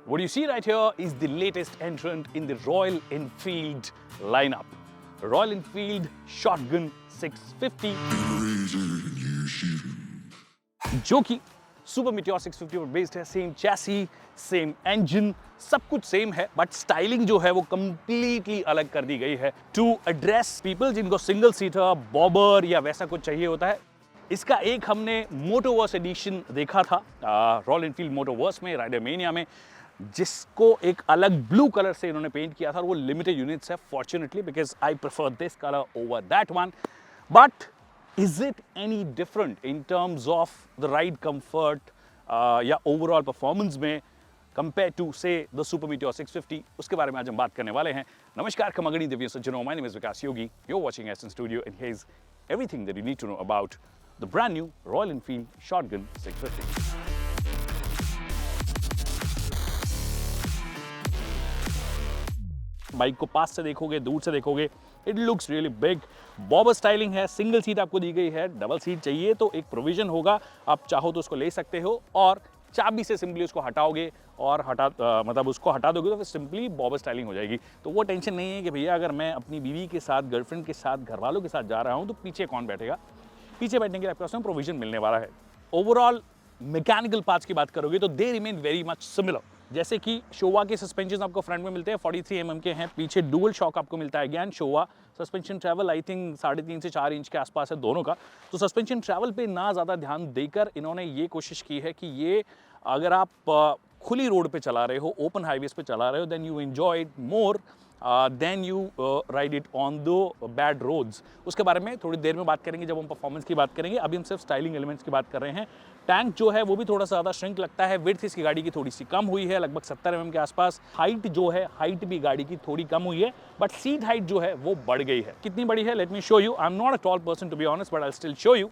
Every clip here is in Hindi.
What you see right here is the latest entrant in the Royal Enfield lineup. Royal Enfield Shotgun 650, जो कि सुपर मीटियोर 650 पर बेस्ड है। सेम चैसी, सेम इंजन, सब कुछ सेम है, बट स्टाइलिंग जो है वो कंप्लीटली अलग कर दी गई है टू एड्रेस पीपल जिनको सिंगल सीटर, बॉबर या वैसा कुछ चाहिए होता है। इसका एक हमने मोटोवर्स एडिशन देखा था रॉयल एनफील्ड मोटोवर्स में, राइडर मेनिया में, जिसको एक अलग ब्लू कलर से इन्होंने पेंट किया था। वो लिमिटेड यूनिट्स है fortunately, because I prefer this colour over that one. But is it any different in terms of the ride comfort या overall performance में compared to say the Super Meteor 650? उसके बारे में आज हम बात करने वाले हैं। नमस्कार खमगणी दिव्य सज्जनों, my name is Vikas Yogi. You're watching Aston Studio and here's everything that you need to know about the brand new Royal Enfield Shotgun 650. Bike को पास से देखोगे, दूर से देखोगे, it looks really big. Bobber styling है, सिंगल सीट आपको दी गई है। डबल सीट चाहिए तो एक प्रोविजन होगा, आप चाहो तो उसको ले सकते हो और चाबी से सिंपली उसको हटाओगे और मतलब उसको हटा दोगे तो फिर सिंपली बॉबर स्टाइलिंग हो जाएगी। तो वो टेंशन नहीं है कि भैया अगर मैं अपनी बीवी के साथ, गर्लफ्रेंड के साथ, घर वालों के साथ जा रहा हूँ तो पीछे कौन बैठेगा। पीछे बैठने के लिए आपके पास प्रोविजन मिलने वाला है। ओवरऑल मैकेनिकल पार्ट्स की बात करोगे तो they remain very much similar. जैसे कि शोवा के सस्पेंशन आपको फ्रंट में मिलते हैं, 43 mm के हैं। पीछे डुअल शॉक आपको मिलता है। Again Showa suspension travel I think 3.5 से 4 इंच के आसपास है दोनों का। तो सस्पेंशन ट्रैवल पे ना ज़्यादा ध्यान देकर इन्होंने ये कोशिश की है कि ये अगर आप खुली रोड पे चला रहे हो, ओपन हाईवेज पे चला रहे हो, then you enjoy it more than you ride it on the bad roads. उसके बारे में थोड़ी देर में बात करेंगे जब हम परफॉर्मेंस की बात करेंगे। अभी हम सिर्फ स्टाइलिंग एलिमेंट्स की बात कर रहे हैं। टैंक जो है वो भी थोड़ा सा ज़्यादा श्रिंक लगता है। विड्थ इसकी गाड़ी की थोड़ी सी कम हुई है, लगभग 70 mm के आसपास। हाइट जो है, हाइट भी गाड़ी की थोड़ी कम हुई है, बट सीट हाइट जो है वो बढ़ गई है। कितनी बड़ी है, let me show you. I am not a tall person to be honest, but I still show you.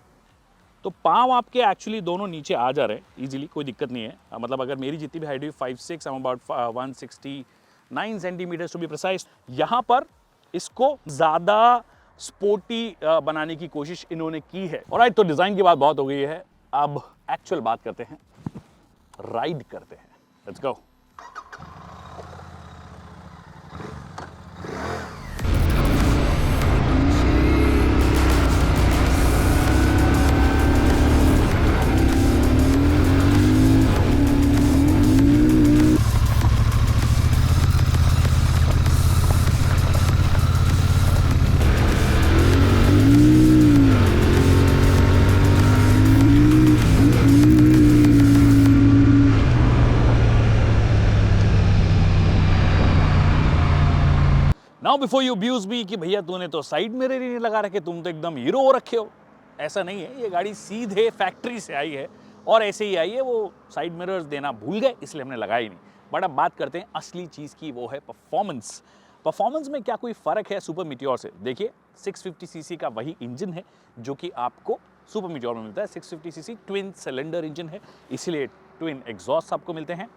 तो पाँव आपके एक्चुअली दोनों नीचे आ जा रहे हैं इजीली, कोई दिक्कत नहीं है। मतलब अगर मेरी जितनी भी हाइट हुई 5'6", I am about 169 centimetres to be precise. यहाँ पर इसको ज़्यादा स्पोर्टी बनाने की कोशिश इन्होंने की है। ऑलराइट, तो डिज़ाइन की बात बहुत हो गई है, अब एक्चुअल बात करते हैं, राइड करते हैं। Let's go. Now before you abuse me कि भैया तूने तो साइड मिरर ही नहीं लगा रखे, तुम तो एकदम हीरो हो रखे हो। ऐसा नहीं है, ये गाड़ी सीधे फैक्ट्री से आई है और ऐसे ही आई है। वो साइड मिरर्स देना भूल गए इसलिए हमने लगाया ही नहीं। बट अब बात करते हैं असली चीज़ की, वो है परफॉर्मेंस। परफॉर्मेंस में क्या कोई फ़र्क है सुपर मीटियोर से? देखिए, 650 सीसी का वही इंजन है जो कि आपको सुपर मीटियोर में मिलता है। 650 सीसी ट्विन सिलेंडर इंजन है, इसीलिए ट्विन एग्जॉस्ट आपको मिलते हैं।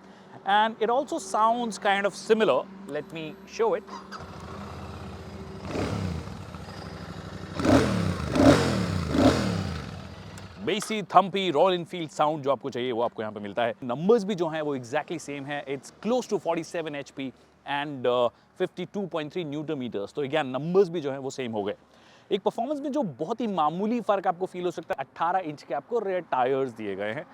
And it also sounds kind of similar. Late me show it. बेसी थम्पी रॉयल एनफील्ड साउंड जो आपको चाहिए वो आपको यहाँ पे मिलता है। नंबर्स भी जो हैं वो एग्जैक्टली सेम है। It's close to 47 HP and 52.3 newton metres. तो अगेन नंबर्स भी जो है वो सेम हो गए। एक परफॉर्मेंस में जो बहुत ही मामूली फ़र्क आपको फील हो सकता है, 18 इंच के आपको रेयर टायर्स दिए गए हैं,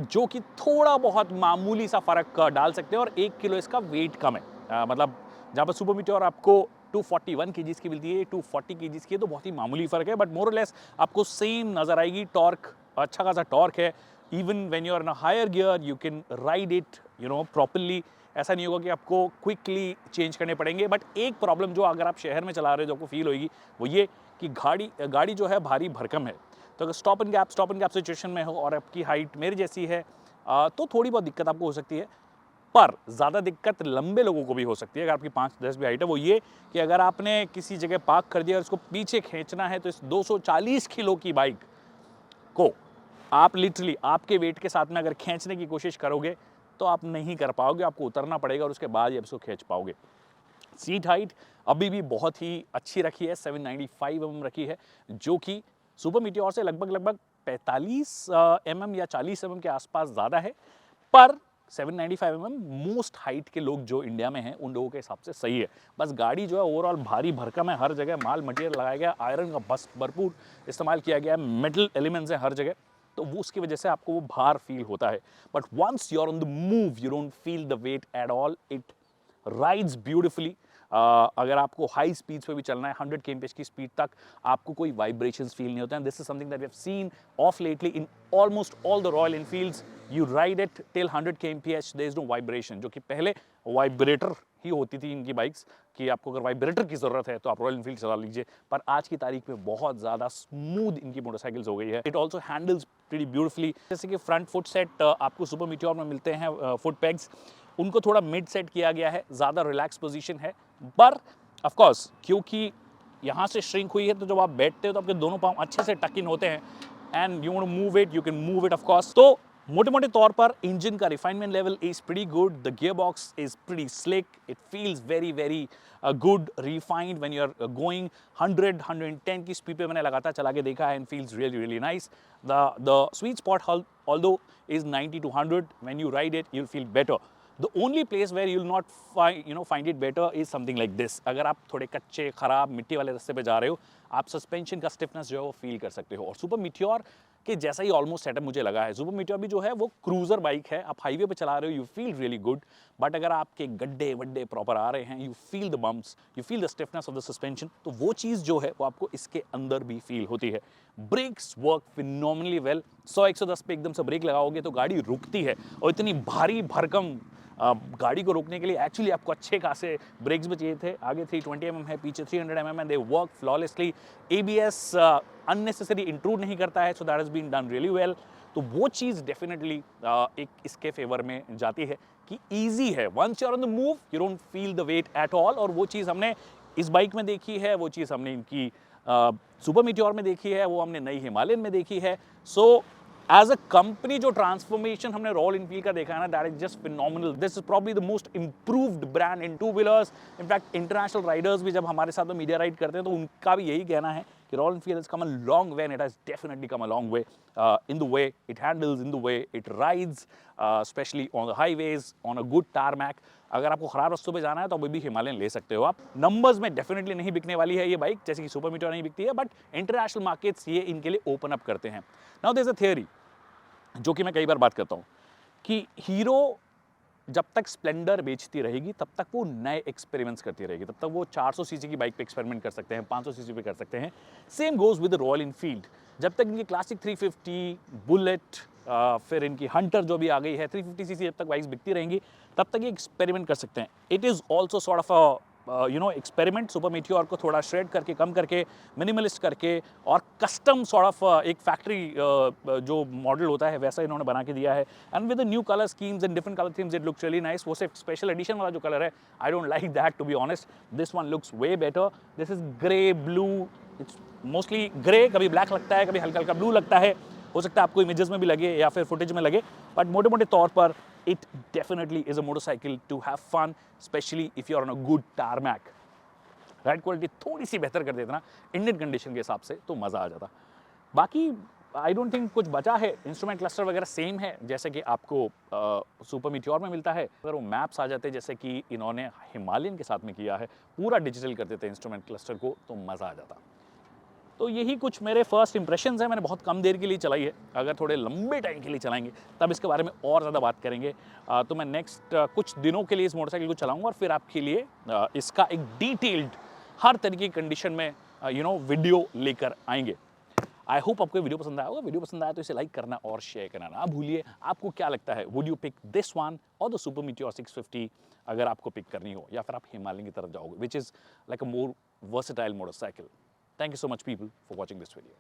जो कि थोड़ा बहुत मामूली सा फ़र्क डाल सकते हैं। और 1 किलो इसका वेट कम है। मतलब जहाँ पर सुपर मीटियोर आपको 241 kgs की मिलती है, 240 kgs की है, तो बहुत ही मामूली फ़र्क है। बट मोर और लेस आपको सेम नज़र आएगी। टॉर्क, अच्छा खासा टॉर्क है। Even when you are in a higher gear you can ride it properly. ऐसा नहीं होगा कि आपको क्विकली चेंज करने पड़ेंगे। बट एक प्रॉब्लम जो अगर आप शहर में चला रहे हो जो आपको फील होगी वो ये कि गाड़ी जो है भारी भरकम है। तो अगर स्टॉप एंड गैप सिचुएशन में हो और आपकी हाइट मेरी जैसी है तो थोड़ी बहुत दिक्कत आपको हो सकती है। पर ज़्यादा दिक्कत लंबे लोगों को भी हो सकती है। अगर आपकी 5-10 भी हाइट है, वो ये कि अगर आपने किसी जगह पार्क कर दिया और इसको पीछे खींचना है तो इस 240 किलो की बाइक को आप लिटरली आपके वेट के साथ में अगर खींचने की कोशिश करोगे तो आप नहीं कर पाओगे। आपको उतरना पड़ेगा और उसके बाद ही आप इसको खींच पाओगे। सीट हाइट अभी भी बहुत ही अच्छी रखी है, 795 mm रखी है, जो कि सुपर मीटियोर से लगभग 45 mm या 40 mm के आसपास ज़्यादा है। पर 795 मोस्ट हाइट के लोग जो इंडिया में हैं उन लोगों के हिसाब से सही है। बस गाड़ी जो है ओवरऑल भारी भरकम है, हर जगह माल मटेरियल लगाया गया, आयरन का बस भरपूर इस्तेमाल किया गया है, मेटल एलिमेंट्स हैं हर जगह, तो वो उसकी वजह से आपको वो भार फील होता है। But once you are on the move you don't feel the weight at all, it rides beautifully. अगर आपको हाई स्पीड्स पे भी चलना है 100 kmph की स्पीड तक, आपको कोई वाइब्रेशंस फील नहीं होते हैं। This is something that we have seen of lately in almost all the Royal Enfields. You ride it till 100 kmph, there is no vibration, जो कि पहले वाइब्रेटर ही होती थी इनकी बाइक्स कि आपको अगर वाइब्रेटर की जरूरत है तो आप रॉयल एनफील्ड चला लीजिए। पर आज की तारीख में बहुत ज़्यादा स्मूथ इनकी मोटरसाइकिल्स हो गई है। It also handles pretty beautifully. जैसे कि फ्रंट फुट सेट आपको सुपर मीटियोर में मिलते हैं, फुट पेग्स उनको थोड़ा मिड सेट किया गया है, ज़्यादा रिलैक्स पोजीशन है। पर ऑफ कोर्स क्योंकि यहाँ से श्रिंक हुई है तो जब आप बैठते हो तो आपके दोनों पाँव अच्छे से टक इन होते हैं and you want to move it, you can move it of course. तो मोटे मोटे तौर पर इंजन का refinement level is pretty good, the gear box is pretty slick, it feels very very good refined when you are going 100-110 की स्पीड पे मैंने लगातार चला के देखा है and feels really really nice. The sweet spot although is 90 to 100, when you ride it you'll feel better. The only place where you'll not find it better is something like this. अगर आप थोड़े कच्चे खराब मिट्टी वाले रास्ते पे जा रहे हो, आप सस्पेंशन का स्टिफनेस जो है वो फील कर सकते हो। और सुपर मीटियोर के जैसा ही ऑलमोस्ट सेटअप मुझे लगा है। सुपर मीटियोर भी जो है वो क्रूजर बाइक है, आप हाईवे पे चला रहे हो, you feel really good. But अगर आपके गड्ढे वड्डे प्रॉपर आ रहे हैं, you feel the bumps, you feel the stiffness of the suspension, तो वो चीज़ जो है वो आपको इसके अंदर भी फील होती है। Breaks work phenomenally well. 100-110 पे एकदम से ब्रेक लगाओगे तो गाड़ी रुकती है, और इतनी भारी भरकम गाड़ी को रोकने के लिए एक्चुअली आपको अच्छे खासे ब्रेक्स भी चाहिए थे। आगे 320 mm है, पीछे 300 mm है, they work flawlessly. ABS unnecessary intrude नहीं करता है, so that has been done really well. तो वो चीज़ डेफिनेटली एक इसके फेवर में जाती है कि ईजी है, once you are on the move you don't feel the weight at all. और वो चीज़ हमने इस बाइक में देखी है, वो चीज़ हमने इनकी सुपर मीटियोर में देखी है, वो हमने नई हिमालयन में देखी है। सो एज अ कंपनी जो ट्रांसफॉर्मेशन हमने रॉयल एनफील्ड का देखा है ना, that is just phenomenal. This is probably the most improved brand in two wheelers. In fact international Riders भी जब हमारे साथ में मीडिया राइड करते हैं तो उनका भी यही कहना है कि royal Enfield has come a long way, and it has definitely come a long way in the way it handles, in the way it rides, especially on the highways, on a good tarmac. अगर आपको खराब रास्तों पे जाना है तो अभी भी हिमालयन ले सकते हो आप। नंबर्स में डेफिनेटली नहीं बिकने वाली है ये बाइक, जैसे कि सुपर मीटियोर नहीं बिकती है, बट इंटरनेशनल मार्केट्स ये इनके लिए ओपन अप करते हैं। Now there is a theory जो कि मैं कई बार बात करता हूँ कि हीरो जब तक स्प्लेंडर बेचती रहेगी तब तक वो नए एक्सपेरिमेंट्स करती रहेगी, तब तक वो 400 सीसी की बाइक पे एक्सपेरिमेंट कर सकते हैं, 500 सीसी पे कर सकते हैं। Same goes with royal Enfield. जब तक इनकी क्लासिक 350, बुलेट, फिर इनकी हंटर जो भी आ गई है 350 सीसी, जब तक बाइक्स बिकती रहेंगी तब तक ये एक्सपेरिमेंट कर सकते हैं। It is also sort of a experiment. Super Meteor को थोड़ा श्रेड करके, कम करके, मिनिमलिस्ट करके और कस्टम सॉर्ट ऑफ एक फैक्ट्री जो मॉडल होता है वैसा इन्होंने बना के दिया है। And with the new colour schemes and different colour themes it looks really nice. वो सिर्फ स्पेशल एडिशन वाला जो कलर है, I don't like that to be honest. This one looks way better. This is grey blue, it's mostly grey, कभी ब्लैक लगता है, कभी हल्का हल्का ब्लू लगता है, हो सकता है आपको इमेजेस में भी लगे या फिर फुटेज में लगे, बट मोटे मोटे तौर पर it definitely is a motorcycle to have fun, especially if you are on a good tarmac. Ride quality थोड़ी सी बेहतर कर देता ना इंडियन कंडीशन के हिसाब से तो मज़ा आ जाता। बाकी आई डोंट थिंक कुछ बचा है। इंस्ट्रूमेंट क्लस्टर वगैरह सेम है जैसे कि आपको सुपर मीटियोर में मिलता है। अगर वो मैप्स आ जाते जैसे कि इन्होंने हिमालयन के साथ में किया है, पूरा डिजिटल कर देते हैं इंस्ट्रूमेंट क्लस्टर को, तो मज़ा आ जाता। तो यही कुछ मेरे फर्स्ट इंप्रेशंस हैं। मैंने बहुत कम देर के लिए चलाई है, अगर थोड़े लंबे टाइम के लिए चलाएंगे तब इसके बारे में और ज़्यादा बात करेंगे। तो मैं नेक्स्ट कुछ दिनों के लिए इस मोटरसाइकिल को चलाऊंगा और फिर आपके लिए इसका एक डिटेल्ड हर तरीके की कंडीशन में वीडियो लेकर आएंगे। आई होप आपको वीडियो पसंद आया होगा। वीडियो पसंद आया तो इसे लाइक करना और शेयर करना ना भूलिए। आपको क्या लगता है, would you pick this one और द सुपर मीटियोर 650 अगर आपको पिक करनी हो, या फिर आप हिमालयन की तरफ जाओगे, which is like a more versatile motorcycle. Thank you so much people for watching this video.